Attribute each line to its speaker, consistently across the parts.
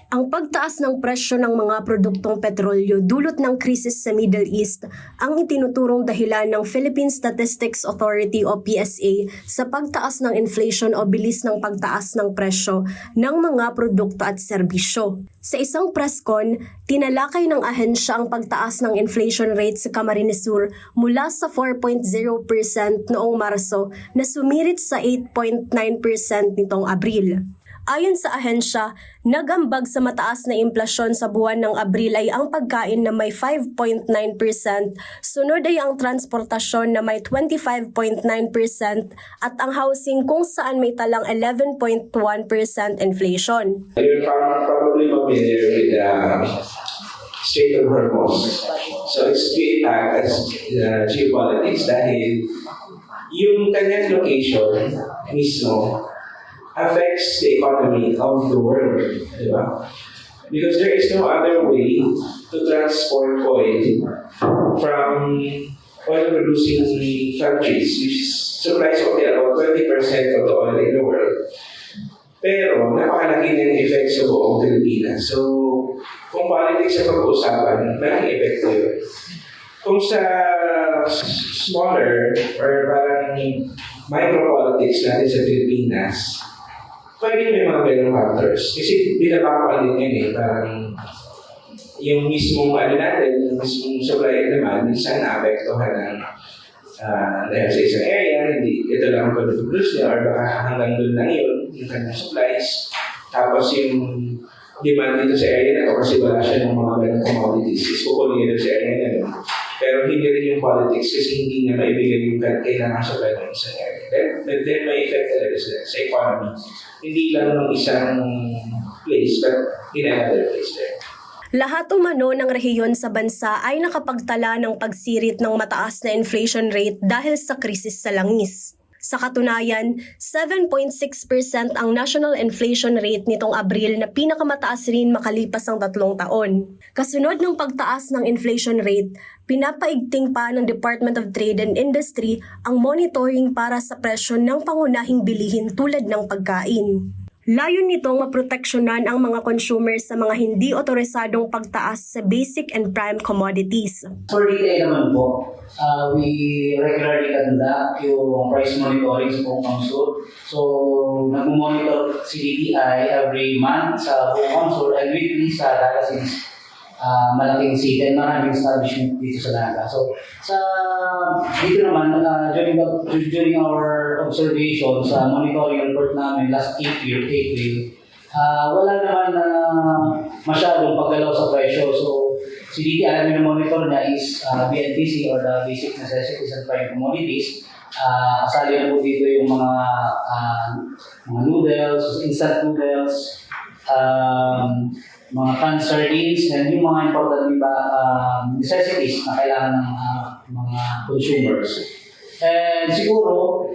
Speaker 1: Ang pagtaas ng presyo ng mga produktong petrolyo dulot ng krisis sa Middle East ang itinuturong dahilan ng Philippine Statistics Authority o PSA sa pagtaas ng inflation o bilis ng pagtaas ng presyo ng mga produkto at serbisyo. Sa isang press con, tinalakay ng ahensya ang pagtaas ng inflation rate sa Camarines Sur mula sa 4.0% noong Marso na sumirit sa 8.9% nitong Abril. Ayon sa ahensya, nagambag sa mataas na implasyon sa buwan ng Abril ay ang pagkain na may 5.9%, sunod ay ang transportasyon na may 25.9% at ang housing kung saan may talang 11.1% inflation.
Speaker 2: You're probably familiar with the Strait of Hormuz. So it's to impact as geopolitics dahil yung kanyang location mismo affects the economy of the world, di ba? Because there is no other way to transport oil from oil-producing countries, which supplies only about 20% of the oil in the world. Pero napakalaki ng effect sa buong Pilipinas. So, kung politics sa pag-uusapan, malaking epekto yun. Kung sa smaller or parang micro-politics natin sa Pilipinas, pwede may mga ganong factors. Kasi binabakuan din yun eh. Parang yung mismong natin, yung mismong supplier naman, minsan naapektuhan ng dahil sa isang area, hindi ito lang ang pag-produce niya or baka hanggang doon lang yun, yung kanyang supplies. Tapos yung demand dito sa area na ito kasi wala siya ng mga ganong commodities. Is kukunin niya sa area na yun. Pero hindi rin yung politics kasi hindi niya maibigay yung kailangan supply ng isang area. Then may effect talaga sa economy. Hindi lang ng isang place, but in another place there.
Speaker 1: Lahat umano ng rehiyon sa bansa ay nakapagtala ng pagsirit ng mataas na inflation rate dahil sa krisis sa langis. Sa katunayan, 7.6% ang national inflation rate nitong Abril na pinakamataas rin makalipas ang 3 taon. Kasunod ng pagtaas ng inflation rate, pinapaigting pa ng Department of Trade and Industry ang monitoring para sa presyo ng pangunahing bilihin tulad ng pagkain. Layon nitong maproteksyonan ang mga consumers sa mga hindi otorisadong pagtaas sa basic and prime commodities.
Speaker 3: For retail naman po, we regularly conduct yung price monitoring sa buong Kamsur. So, nag-monitor si DTI every month sa buong Kamsur and weekly sa Naga since malaking city and maraming establishment dito sa Naga. So, dito naman, during our observation sa monitoring report namin last April, wala naman na masyadong paggalaw sa presyo. So, si DTI na monitor niya is BNTC or the Basic Necessities and Prime Commodities. Kasali na po dito yung mga noodles, instant noodles, mga canned sardines, and yung mga important necessities na kailangan ng mga consumers. And siguro,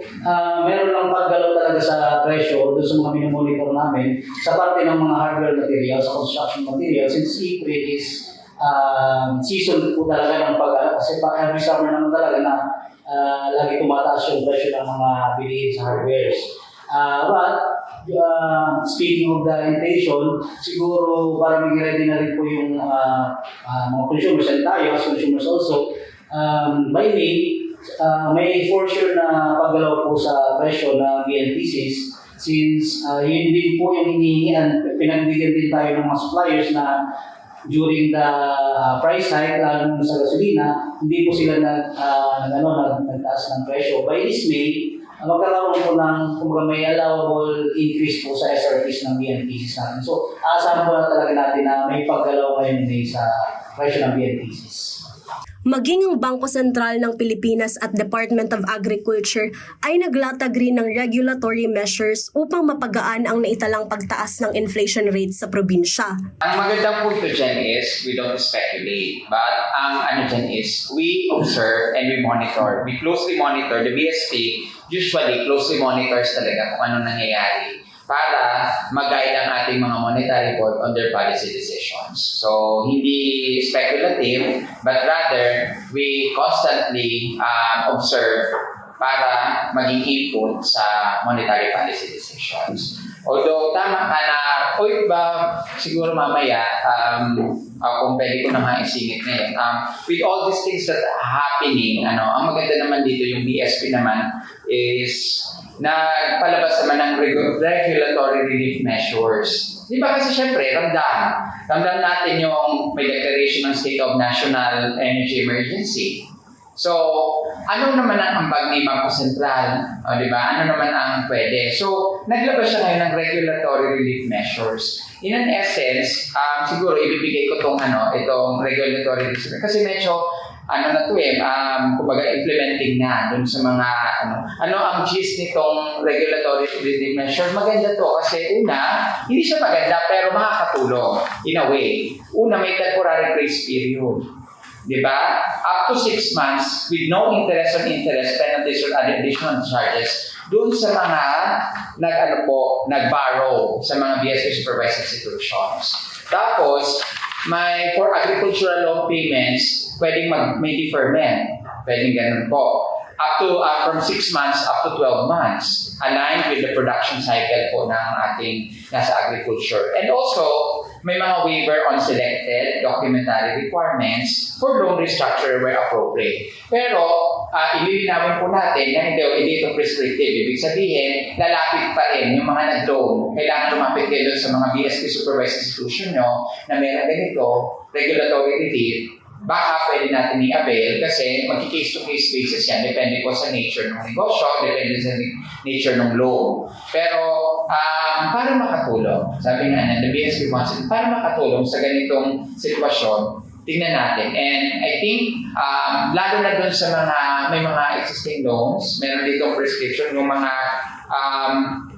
Speaker 3: meron lang paggalaw talaga sa presyo doon sa mga minomonitor namin sa parte ng mga hardware materials, construction materials, since April is season po talaga ng pag-alap kasi every summer naman talaga na lagi tumataas yung presyo ng mga bilihin sa hardwares. But speaking of the inflation, siguro para maging ready na rin po yung mga consumers and tayo as consumers also, by May for sure na paggalaw po sa presyo ng BNTCs since yun din po yung hinihingian, pinagbigyan din tayo ng mga suppliers na during the price hike, lalo sa gasolina, hindi po sila nagtaas ng presyo. By this May, magkakaroon po ng may allowable increase po sa SRPs ng BNTCs natin. So, aasahan po na talaga natin na may paggalaw ngayon din sa presyo ng BNTCs.
Speaker 1: Maging ang Bangko Sentral ng Pilipinas at Department of Agriculture ay naglatag rin ng regulatory measures upang mapagaan ang naitalang pagtaas ng inflation rate sa probinsya.
Speaker 4: Ang magandang punto dyan is we don't speculate, but ang dyan is we observe and we monitor. We closely monitor. The BSP usually closely monitors talaga kung ano nangyayari para mag-guide ang ating mga monetary board on their policy decisions. So, hindi speculative, but rather, we constantly observe para maging input sa monetary policy decisions. Although tama ka na siguro mamaya, kung pwede ko na maisingit ngayon. With all these things that are happening, ang maganda naman dito, yung BSP naman, is nagpalabas naman ng regulatory relief measures. Di ba kasi syempre, ramdam natin yung may declaration ng state of national energy emergency. So, ano naman ang ambag ni Bangko Sentral? Di ba? Ano naman ang pwede? So, naglabas siya ngayon ng regulatory relief measures. In an essence, siguro ibibigay ko itong regulatory relief measures. Kasi medyo, kumbaga implementing na dun sa mga, ang gist nitong regulatory relief measures. Maganda to kasi una, hindi siya maganda pero makakatulong in a way. Una, may temporary grace period. Diba? Up to 6 months with no interest on interest, penalties or additional charges doon sa mga nag-borrow sa mga BSP supervised institutions. Tapos, for agricultural loan payments, pwedeng may deferment. Pwedeng ganun po. Up to from 6 months up to 12 months, aligned with the production cycle po ng ating nasa agriculture. And also, may mga waiver on selected documentary requirements for loan restructure where appropriate. Pero, ililinawin po natin na hindi ito prescriptive. Ibig sabihin, lalapit pa rin yung mga nag-loan. Kailangan lumapit kayo sa mga BSP supervised institution nyo na meron ganito, regulatory relief. Baka pwede natin i-avail kasi magki-case-to-case basis yan. Depende po sa nature ng negosyo, depende sa nature ng loan. Pero, para makatulong, sabi nga the BSP wants it, para makatulong sa ganitong sitwasyon, tingnan natin. And I think, lalo na dun sa may mga existing loans, meron ditong prescription, yung mga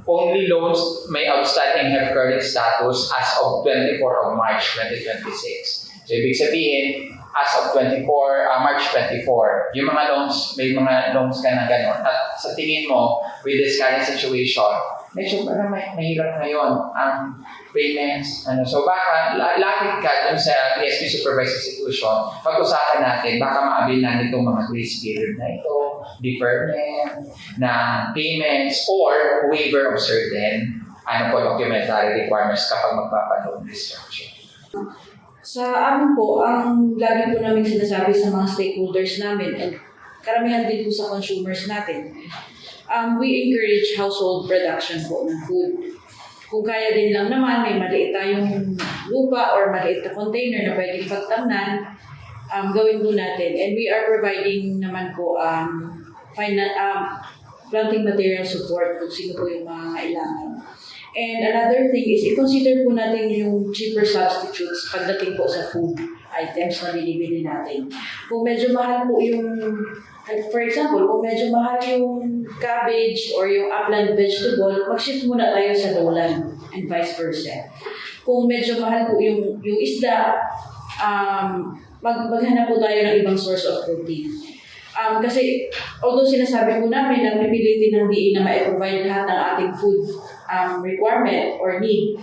Speaker 4: only loans may outstanding have current status as of 24 of March 2026. So, ibig sabihin, as of March 24, yung mga loans, may mga loans ka na gano'n. At sa tingin mo, with this current situation, medyo parang mahirap ngayon ang payments. So baka lapit ka dun sa BSP supervised institution, pag-usapan natin, baka maabil na itong mga grace period na ito, deferment ng payments, or waiver of certain documentary requirements kapag magpapaloan restructure.
Speaker 5: Sa amin po, ang lagi po namin sinasabi sa mga stakeholders namin at karamihan din po sa consumers natin, we encourage household production po ng food. Kung kaya din lang naman, may maliit tayong lupa or maliit na container na pwedeng pagtamnan, gawin po natin. And we are providing naman po planting material support kung sino po yung mga kailangan. And another thing is, i-consider po natin yung cheaper substitutes pagdating po sa food items na binibili natin. Kung medyo mahal po yung, for example, kung medyo mahal yung cabbage or yung upland vegetable, mag-shift muna tayo sa lowland and vice versa. Kung medyo mahal po yung isda, maghanap po tayo ng ibang source of protein. Kasi although sinasabi po namin na pipilitin ng DA na ma-provide lahat ng ating food requirement or need,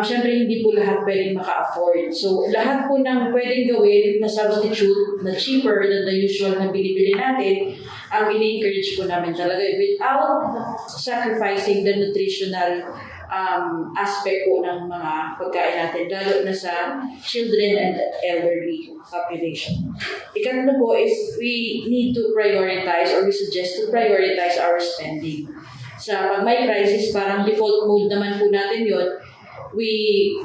Speaker 5: syempre hindi po lahat pwedeng maka-afford. So lahat po ng pwedeng gawin na substitute na cheaper than the usual na binibili natin, ini-encourage po namin talaga without sacrificing the nutritional aspect po ng mga pagkain natin, lalo na sa children and elderly population. Ikatlo po is we need to prioritize or we suggest to prioritize our spending. Sa pag may crisis, parang default mode naman po natin yun, we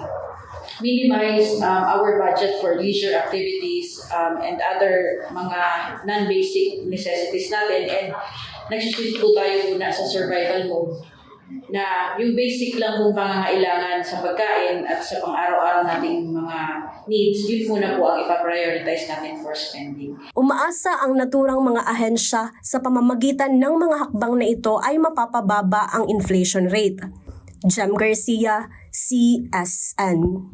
Speaker 5: minimize our budget for leisure activities and other mga non-basic necessities natin, and nagsishift po tayo muna sa survival mode na yung basic lang pong pangangailangan sa pagkain at sa pang-araw-araw nating mga needs, yun muna po ang ipaprioritize natin for spending.
Speaker 1: Umaasa ang naturang mga ahensya sa pamamagitan ng mga hakbang na ito ay mapapababa ang inflation rate. Jem Garcia, CSN.